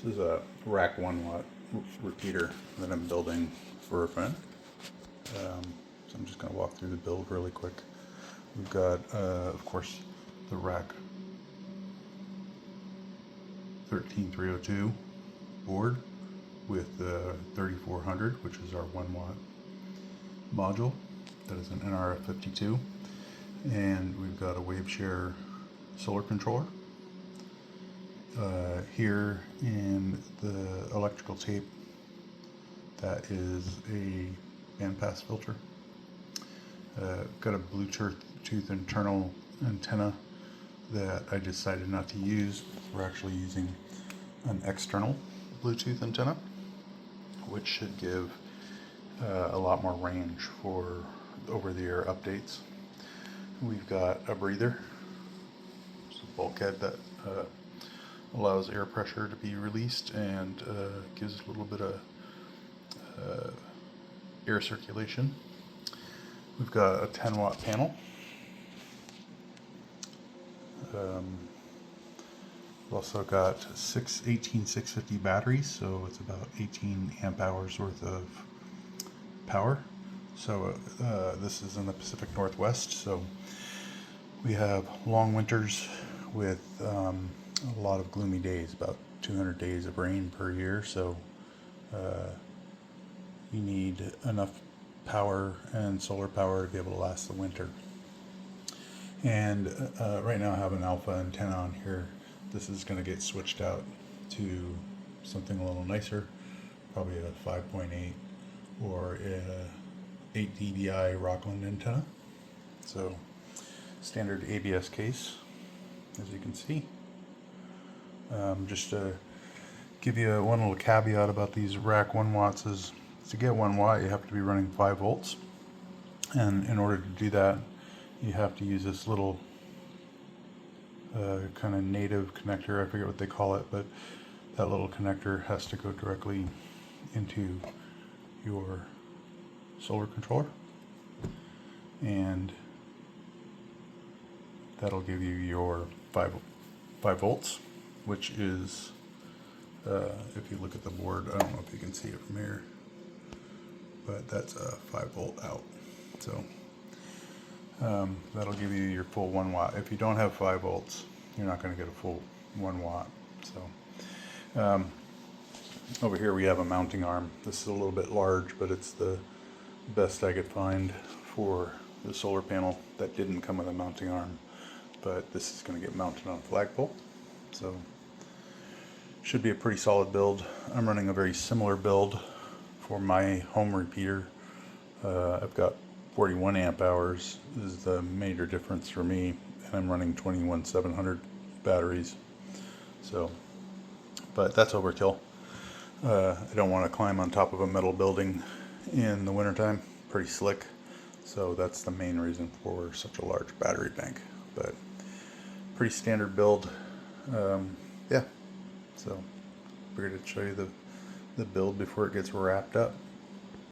This is a rack 1 watt repeater that I'm building for a friend. So I'm just going to walk through the build really quick. We've got, of course, the rack 13302 board with 3400, which is our 1 watt module. That is an NRF52. And we've got a WaveShare solar controller. Here in the electrical tape, that is a bandpass filter. Got a Bluetooth internal antenna that I decided not to use. We're actually using an external Bluetooth antenna, which should give a lot more range for over-the-air updates. We've got a breather, it's a bulkhead that allows air pressure to be released and gives a little bit of air circulation. We've got a 10 watt panel. We've also got 18650 batteries, so it's about 18 amp hours worth of power. So this is in the Pacific Northwest, so we have long winters with a lot of gloomy days, about 200 days of rain per year, so you need enough power and solar power to be able to last the winter. And right now I have an alpha antenna on here. This is going to get switched out to something a little nicer, probably a 5.8 or a 8 dBi Rockland antenna. So standard ABS case, as you can see. Just to give you one little caveat about these rack 1 watts is to get 1 watt you have to be running 5 volts, and in order to do that you have to use this little kind of native connector. I forget what they call it, but that little connector has to go directly into your solar controller, and that'll give you your 5 volts, which is if you look at the board, I don't know if you can see it from here, but that's a 5 volt out. So that'll give you your full 1 watt. If you don't have 5 volts, you're not going to get a full 1 watt. So over here we have a mounting arm. This is a little bit large, but it's the best I could find for the solar panel that didn't come with a mounting arm. But this is going to get mounted on a flagpole, so should be a pretty solid build. I'm running a very similar build for my home repeater. I've got 41 amp hours is the major difference for me, and I'm running 21700 batteries. So, but that's overkill. I don't want to climb on top of a metal building in the wintertime. Pretty slick. So that's the main reason for such a large battery bank. But pretty standard build. Yeah. So figured I'd show you the build before it gets wrapped up.